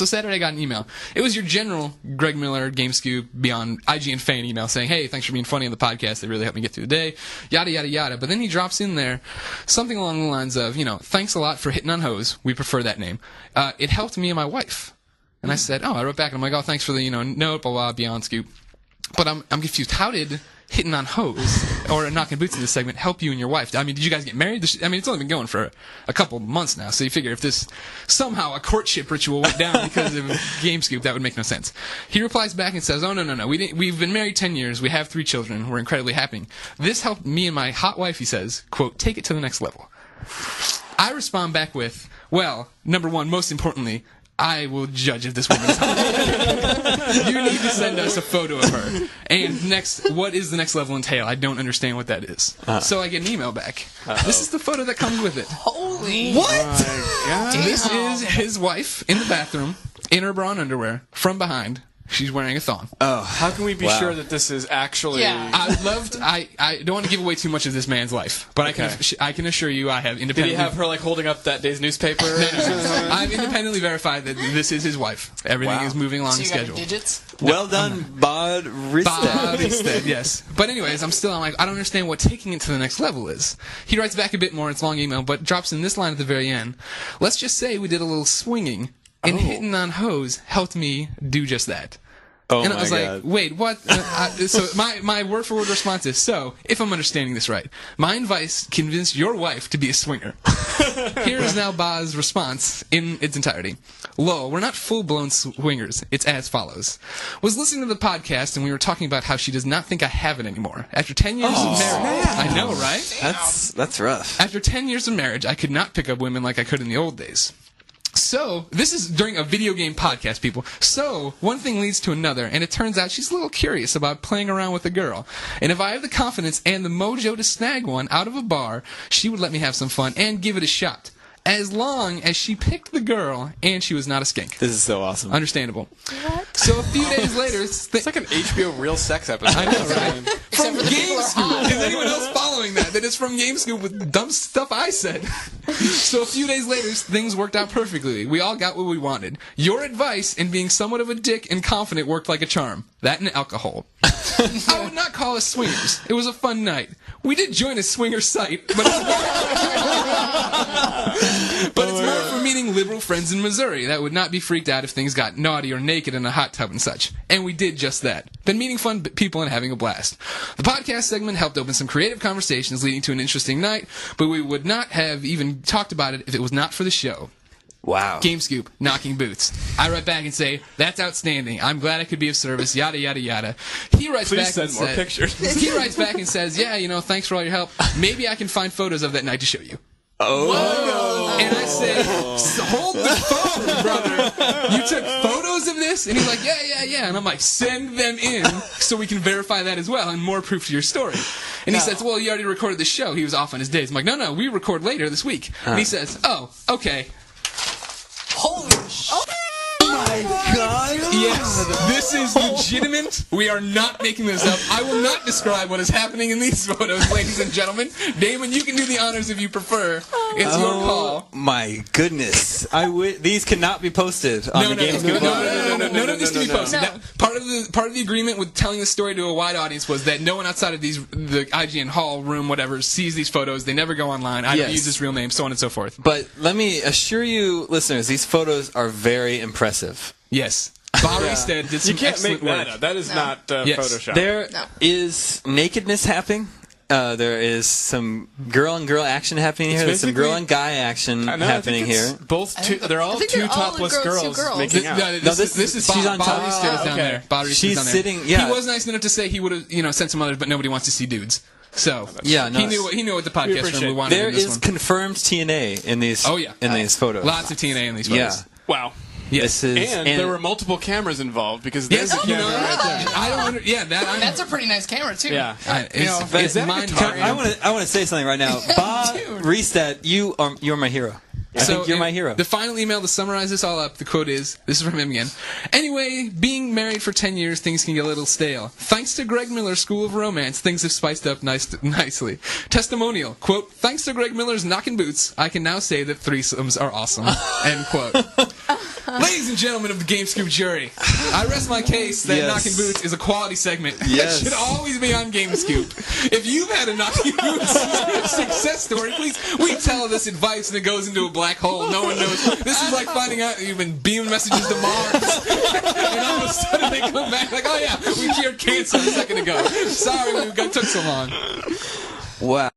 So Saturday I got an email. It was your general Greg Miller, GameScoop, Beyond IGN fan email saying, hey, thanks for being funny on the podcast. They really helped me get through the day. Yada, yada, yada. But then he drops in there something along the lines of, thanks a lot for hitting on hoes. We prefer that name. It helped me and my wife. And I said, I wrote back and I'm like, this for the, note, blah, blah, Beyond Scoop. But I'm confused. How did hitting on hoes or knocking boots in this segment help you and your wife? I mean, did you guys get married? It's only been going for a couple months now, so you figure if this somehow a courtship ritual went down because of GameScoop, that would make no sense. He replies back and says, oh, no. We've been married 10 years. We have 3 children. We're incredibly happy. This helped me and my hot wife, he says, quote, take it to the next level. I respond back with, well, number one, most importantly, I will judge if this woman's hot. You need to send us a photo of her. And next, what is the next level entail? I don't understand what that is. So I get an email back. This is the photo that comes with it. Holy. What? This is his wife in the bathroom, in her bra and underwear, from behind. She's wearing a thong. Oh, how can we be sure that this is actually? Yeah. I don't want to give away too much of this man's life, but I can assure you, I have independently. Did he have her holding up that day's newspaper? No. I've independently verified that this is his wife. Everything is moving along schedule. Digits? Well done, Bod Risted. Yes. But anyways, I'm like, I don't understand what taking it to the next level is. He writes back a bit more. It's a long email, but drops in this line at the very end. Let's just say we did a little swinging. And hitting on hoes helped me do just that. Oh, and I was like, wait, what? So my word-for-word response is, so, if I'm understanding this right, my advice convinced your wife to be a swinger. Here is now Ba's response in its entirety. Lol, we're not full-blown swingers. It's as follows. Was listening to the podcast, and we were talking about how she does not think I have it anymore. After 10 years of marriage... I know, right? That's rough. After 10 years of marriage, I could not pick up women like I could in the old days. So, this is during a video game podcast, people. So, one thing leads to another, and it turns out she's a little curious about playing around with a girl. And if I have the confidence and the mojo to snag one out of a bar, she would let me have some fun and give it a shot. As long as she picked the girl and she was not a skink. This is so awesome. Understandable. What? So a few days later... It's like an HBO Real Sex episode. I know, right? From GameScoop. Is anyone else following that? That is from GameScoop with dumb stuff I said. So a few days later, things worked out perfectly. We all got what we wanted. Your advice in being somewhat of a dick and confident worked like a charm. That and alcohol. I would not call us swingers. It was a fun night. We did join a swinger site, but it's more for meeting liberal friends in Missouri that would not be freaked out if things got naughty or naked in a hot tub and such. And we did just that. Been meeting fun people and having a blast. The podcast segment helped open some creative conversations leading to an interesting night, but we would not have even talked about it if it was not for the show. Wow. GameScoop, knocking boots. I write back and say, that's outstanding. I'm glad I could be of service, yada, yada, yada. He writes back and more pictures. He writes back and says, yeah, thanks for all your help. Maybe I can find photos of that night to show you. Oh. And I said, hold the phone, brother. You took photos of this? And he's like, yeah. And I'm like, send them in so we can verify that as well and more proof to your story. And he says, well, you already recorded the show. He was off on his days. I'm like, no, we record later this week. And he says, oh, okay. Holy shit. Oh my God. Yes, this is legitimate. We are not making this up. I will not describe what is happening in these photos, ladies and gentlemen. Damon, you can do the honors if you prefer. It's your call. My goodness. These cannot be posted on the GameScoop. None of this can be posted. No. Part of the agreement with telling the story to a wide audience was that no one outside of the IGN hall room, whatever, sees these photos. They never go online. I don't use this real name, so on and so forth. But let me assure you, listeners, these photos are very impressive. Yes. Barry did some excellent work. That is not Photoshop. There is nakedness happening. There is some girl and girl action happening here. There's some girl and guy action happening here. They're all two topless girls making out. This is she's on top. Down there. She's sitting. Yeah. He was nice enough to say he would have sent some others, but nobody wants to see dudes. So he knew what the podcast room wanted. There is confirmed TNA in these. Oh yeah, in these photos. Lots of TNA in these photos. Yeah. Wow. Yes. And there were multiple cameras involved because there's a camera right there. That's a pretty nice camera too. Yeah. It's mind-boggling. I want to say something right now. Bob Reestat, you're my hero. I think you're my hero. The final email to summarize this all up, the quote is, this is from him again. Anyway, being married for 10 years, things can get a little stale. Thanks to Greg Miller's School of Romance, things have spiced up nicely. Testimonial, quote, thanks to Greg Miller's knocking boots, I can now say that threesomes are awesome. End quote. Ladies and gentlemen of the Game Scoop jury, I rest my case that Knocking Boots is a quality segment that should always be on Game Scoop. If you've had a Knocking Boots success story, please tell this advice and it goes into a black hole. No one knows. This is like finding out you've been beaming messages to Mars, and all of a sudden they come back like, oh yeah, we cured cancer a second ago. Sorry, it took so long. Wow.